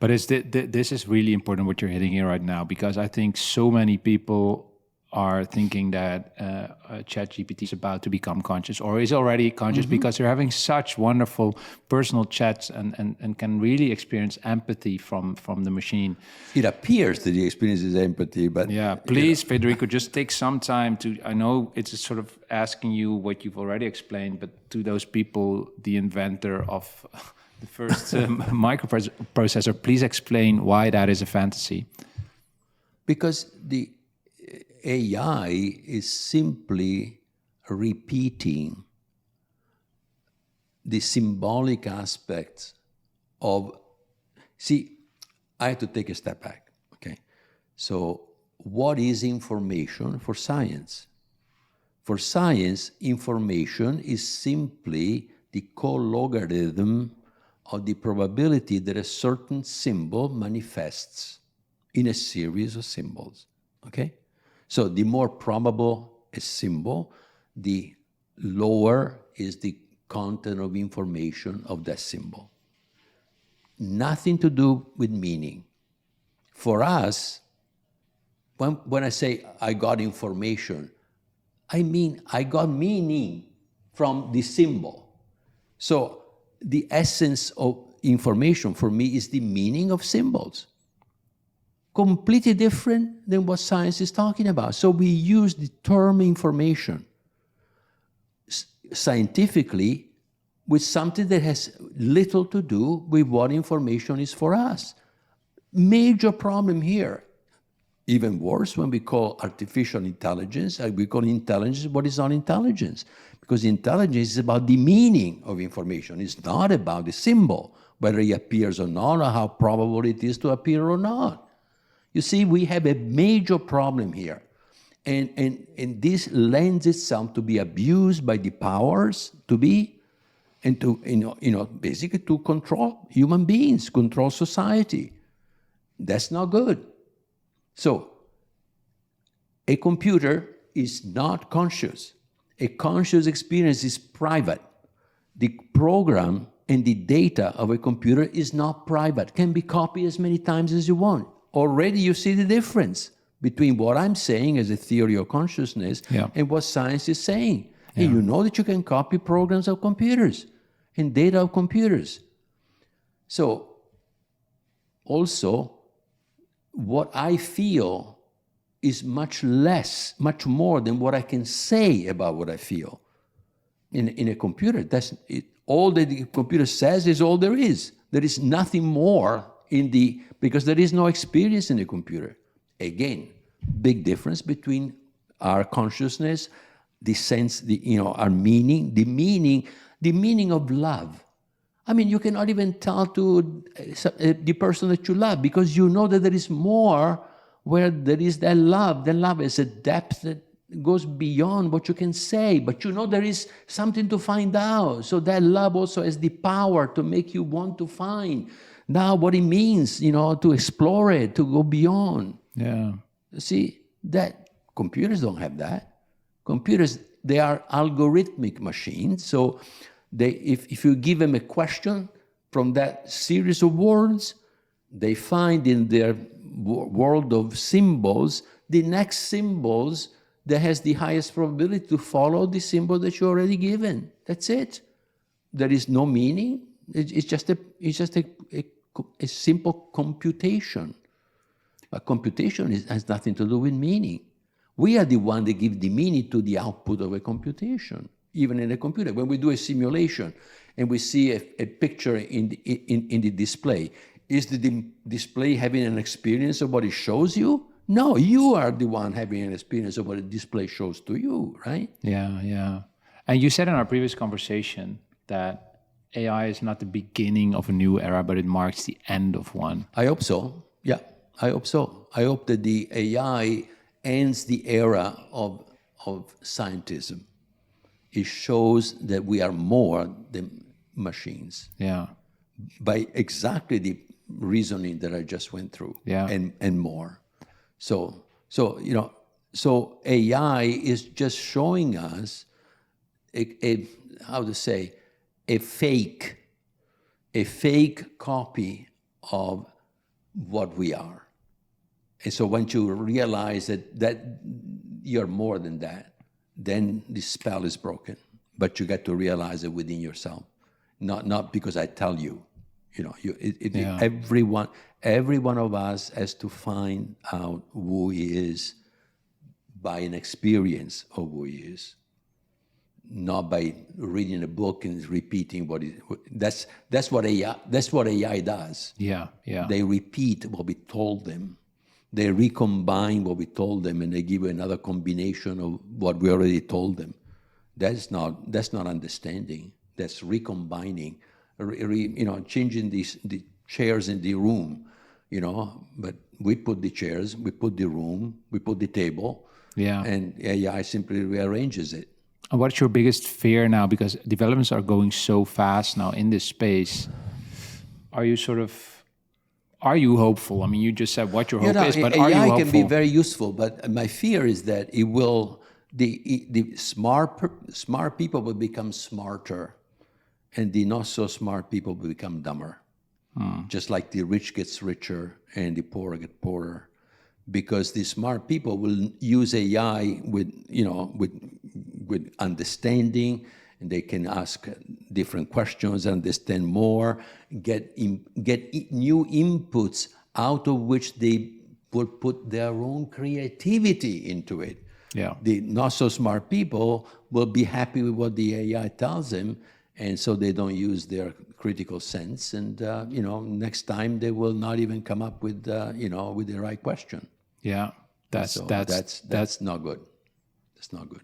But this is really important what you're hitting here right now, because I think so many people are thinking that ChatGPT is about to become conscious or is already conscious because they're having such wonderful personal chats and can really experience empathy from the machine. It appears that the experience is empathy, but... Yeah, please, Federico, just take some time to, I know it's sort of asking you what you've already explained, but to those people, the inventor of the first microprocessor, please explain why that is a fantasy. Because the AI is simply repeating the symbolic aspects of... See, I have to take a step back, okay? So what is information for science? For science, information is simply the co-logarithm of the probability that a certain symbol manifests in a series of symbols, okay? So the more probable a symbol, the lower is the content of information of that symbol. Nothing to do with meaning. For us, when I say I got information, I mean I got meaning from the symbol. So the essence of information for me is the meaning of symbols. Completely different than what science is talking about. So we use the term information scientifically with something that has little to do with what information is for us. Major problem here. Even worse when we call artificial intelligence, we call intelligence what is not intelligence. Because intelligence is about the meaning of information. It's not about the symbol, whether it appears or not, or how probable it is to appear or not. You see, we have a major problem here. And this lends itself to be abused by the powers to be, and to, basically to control human beings, control society. That's not good. So, a computer is not conscious. A conscious experience is private. The program and the data of a computer is not private, can be copied as many times as you want. Already you see the difference between what I'm saying as a theory of consciousness and what science is saying. And you know that you can copy programs of computers and data of computers. So, also, what I feel is much more than what I can say about what I feel. In a computer, that's it. All that the computer says is all there is. There is nothing more because there is no experience in the computer. Again, big difference between our consciousness, the sense, our meaning, the meaning of love. I mean, you cannot even tell to the person that you love because you know that there is more where there is that love. The love is a depth that goes beyond what you can say, but you know there is something to find out. So that love also has the power to make you want to find now what it means, to explore it, to go beyond. Yeah. See, that computers don't have that. Computers, they are algorithmic machines. So if you give them a question from that series of words, they find in their world of symbols, the next symbols that has the highest probability to follow the symbol that you already given. That's it. There is no meaning. It's just a simple computation. A computation has nothing to do with meaning. We are the one that give the meaning to the output of a computation, even in a computer. When we do a simulation and we see a picture in the display, is the display having an experience of what it shows you? No, you are the one having an experience of what the display shows to you, right? Yeah. And you said in our previous conversation that AI is not the beginning of a new era, but it marks the end of one. I hope so. Yeah, I hope so. I hope that the AI ends the era of scientism. It shows that we are more than machines. Yeah. By exactly the reasoning that I just went through. Yeah. And more. So AI is just showing us a fake copy of what we are. And so once you realize that you're more than that, then the spell is broken. But you got to realize it within yourself, not because I tell you. Every one of us has to find out who he is by an experience of who he is, not by reading a book and repeating what is. That's what AI does. Yeah. They repeat what we told them. They recombine what we told them, and they give you another combination of what we already told them. That's not understanding. That's recombining. Changing the chairs in the room. But we put the chairs, we put the room, we put the table. Yeah. And AI simply rearranges it. And what's your biggest fear now? Because developments are going so fast now in this space. Are you hopeful? I mean, you just said what your hope is, but are you hopeful? AI can be very useful, but my fear is that it will, the smart people will become smarter, and the not so smart people will become dumber. Just like the rich gets richer and the poor get poorer. Because the smart people will use AI with understanding, and they can ask different questions, understand more, get new inputs out of which they will put their own creativity into it. Yeah. The not so smart people will be happy with what the AI tells them, and so they don't use their critical sense. And next time they will not even come up with the right question. Yeah, that's not good. That's not good.